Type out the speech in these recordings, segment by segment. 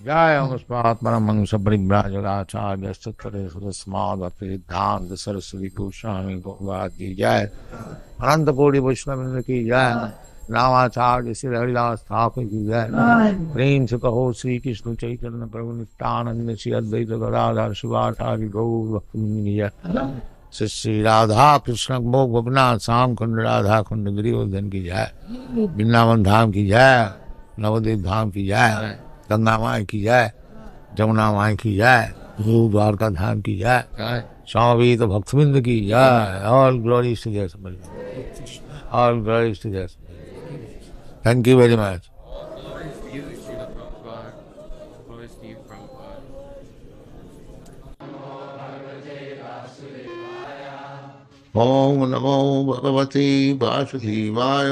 Jayamsmat Paramangsa Paribhrajagacharya Sattare Sudasmadvate Dhanta Saraswati Goswami Gopavati Jai Ananta Kodi Vaishnava ki Jai Ramacharya Sri Haridas Thakur ki Jai Prem se kaho Sri Krishna Chaitanya Prabhu Nityananda Sri Advaita Gadadhar Shivacharya Gaur Bhakti Jai Sri Radha Krishna Bhog Bhavana Sam Kund Radha Kund Girivardhan ki Jai Vrindavan Dham ki Jai Navadev Dham ki Jai Ganga माई की जय, जमुना माई की जय, गुरु द्वारका धाम की जय, स्वामी तो भक्तबिंद की जय, all glories to जय समझ, ऑल ग्लोरीज टू जय समझ। Thank you very much. ओम नमो भगवते वासुदेवाय।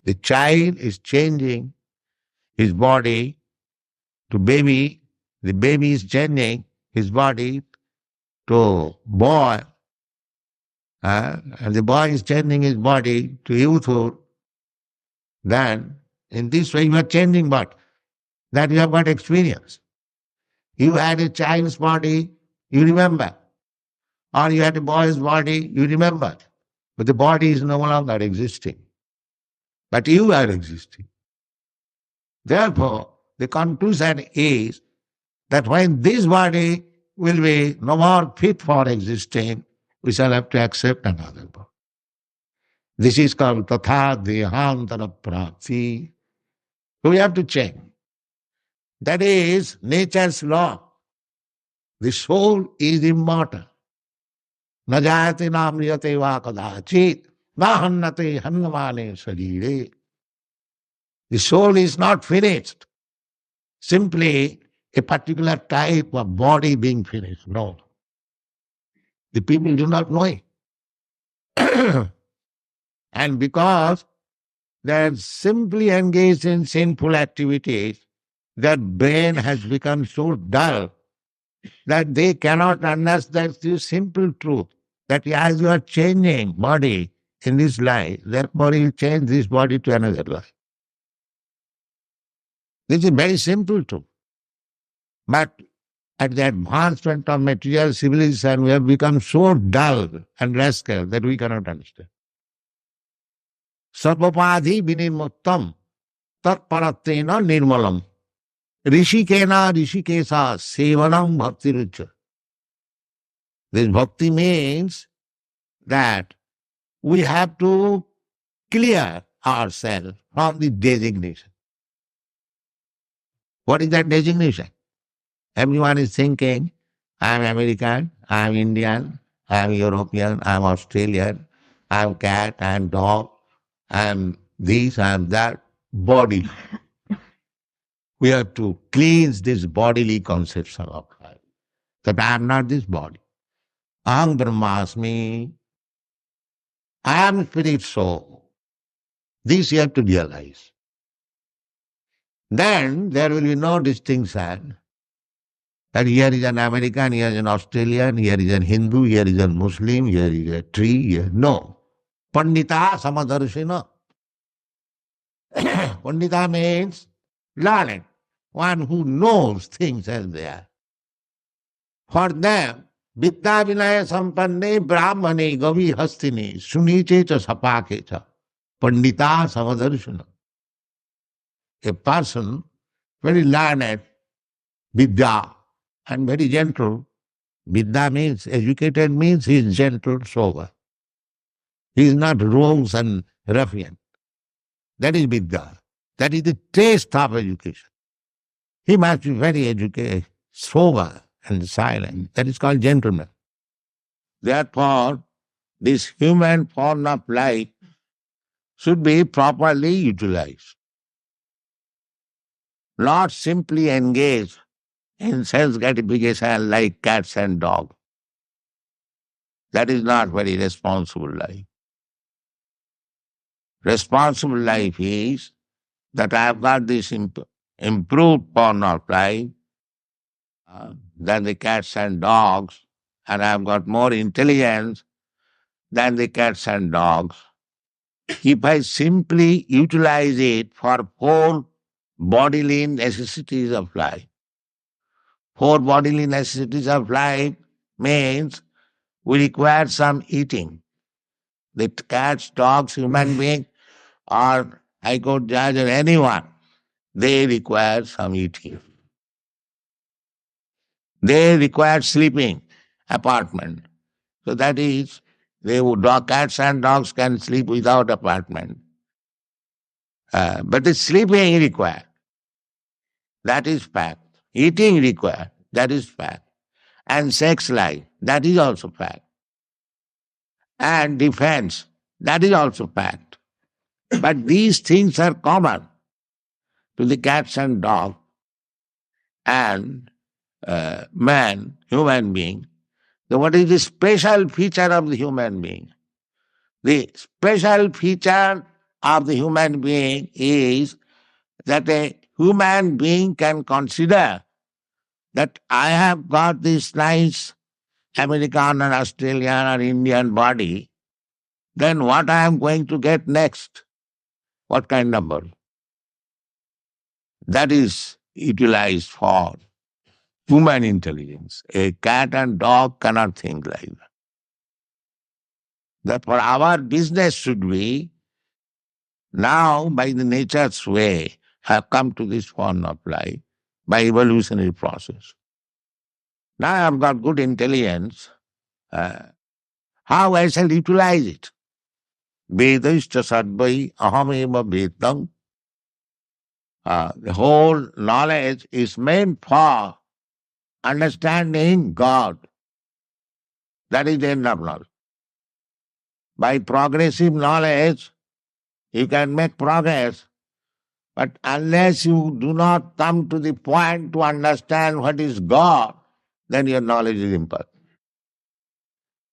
The child is changing his body to baby, the baby is changing his body to boy, and the boy is changing his body to youthhood. Then, in this way, you are changing body. That you have got experience. You had a child's body, you remember. Or you had a boy's body, you remember. But the body is no longer existing. But you are existing. Therefore, the conclusion is that when this body will be no more fit for existing, we shall have to accept another body. This is called tathā dehāntara prāptiḥ. So we have to change. That is nature's law. The soul is immortal. Na jāyate na mriyate va kadācin. hanyate hanyamāne śarīre. The soul is not finished. Simply a particular type of body being finished. No. The people do not know it. And because they are simply engaged in sinful activities, their brain has become so dull that they cannot understand this simple truth that as you are changing body, in this life, therefore you change this body to another life. This is very simple truth. But at the advancement of material civilization, we have become so dull and rascal that we cannot understand. Sarvopādhi vinirmuktaṁ paratvena nirmalam. hṛṣīkeṇa hṛṣīkeśa sevanaṁ bhaktir. This bhakti means that we have to clear ourselves from the designation. What is that designation? Everyone is thinking, I am American, I am Indian, I am European, I am Australian, I am cat, I am dog, I am this, I am that. Body. We have to cleanse this bodily conception of life. That I am not this body. Ahaṁ brahmāsmi. I am spirit soul. This you have to realize. Then there will be no distinction that here is an American, here is an Australian, here is a Hindu, here is a Muslim, here is a tree. Here. No. Paṇḍitāḥ samadarshina. Paṇḍitāḥ means learned, one who knows things as they are. For them, Vidya vinaya sampanne brahmane gavi hastine sunicecha sapakecha Paṇḍitāḥ samadarshana. A person very learned, Vidya, and very gentle. Vidya means educated, means he is gentle, sober. He is not rogues and ruffian. That is Vidya. That is the taste of education. He must be very educated, sober and silent. That is called gentleman. Therefore, this human form of life should be properly utilized. Not simply engaged in sense gratification like cats and dogs. That is not very responsible life. Responsible life is that I have got this improved form of life, than the cats and dogs and I have got more intelligence than the cats and dogs, if I simply utilize it for 4 bodily necessities of life. 4 bodily necessities of life means we require some eating. The cats, dogs, human being, or High Court judge or anyone, they require some eating. They require sleeping, apartment. So that is, cats and dogs can sleep without apartment. But the sleeping required. That is fact. Eating required. That is fact. And sex life. That is also fact. And defense. That is also fact. But these things are common to the cats and dogs and man, human being. So what is the special feature of the human being? The special feature of the human being is that a human being can consider that I have got this nice American or Australian or Indian body, then what I am going to get next? What kind of body? That is utilized for human intelligence. A cat and dog cannot think like that. Therefore, our business should be, now by the nature's way, have come to this form of life by evolutionary process. Now I have got good intelligence. How I shall utilize it? Vedascha sadvai ahameva vedam. The whole knowledge is meant for understanding God. That is the end of knowledge. By progressive knowledge, you can make progress, but unless you do not come to the point to understand what is God, then your knowledge is imperfect.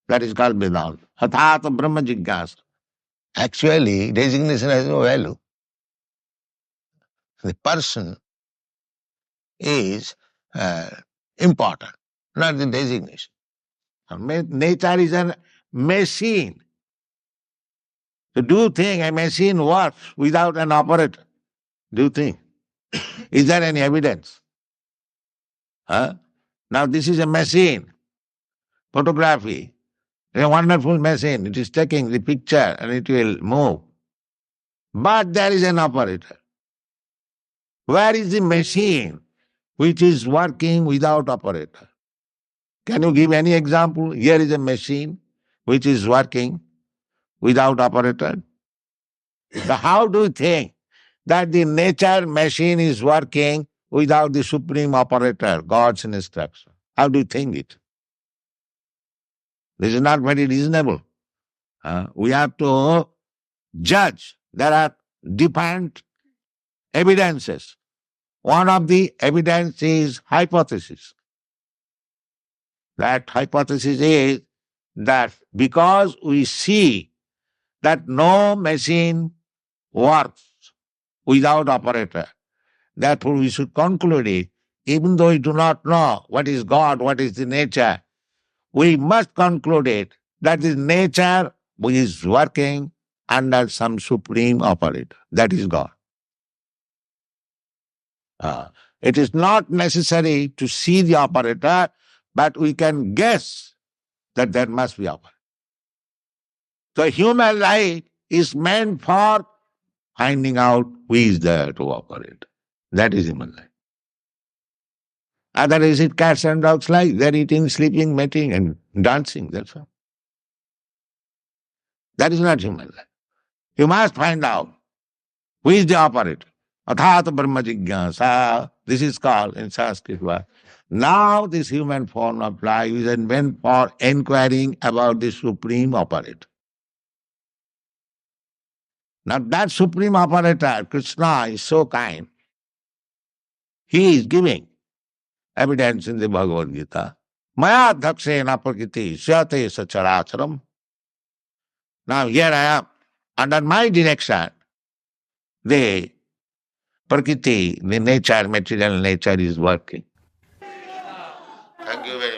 That is called Vedanta. Tathā Brahma jigyāsa. Actually, designation has no value. The person is important, not the designation. Nature is a machine. So do you think a machine works without an operator? Do you think? Is there any evidence? Now this is a machine, photography. A wonderful machine. It is taking the picture and it will move. But there is an operator. Where is the machine which is working without operator? Can you give any example? Here is a machine which is working without operator. So how do you think that the nature machine is working without the supreme operator, God's instruction? How do you think it? This is not very reasonable. We have to judge. There are different evidences. One of the evidence is hypothesis. That hypothesis is that because we see that no machine works without operator, therefore we should conclude it, even though we do not know what is God, what is the nature, we must conclude it that the nature is working under some supreme operator. That is God. It is not necessary to see the operator, but we can guess that there must be operator. So human life is meant for finding out who is there to operate. That is human life. Otherwise, it cats and dogs life. They're eating, sleeping, mating, and dancing. That's all. That is not human life. You must find out who is the operator. Tathā Brahma jigyāsa. This is called in Sanskrit word. Now this human form of life is meant for inquiring about the supreme operator. Now that supreme operator, Krishna, is so kind. He is giving evidence in the Bhagavad Gita. Maya dhaksena prakriti jāyate śarīre. Now here I am. Under my direction, the prakriti, the nature, material nature is working. Thank you very much.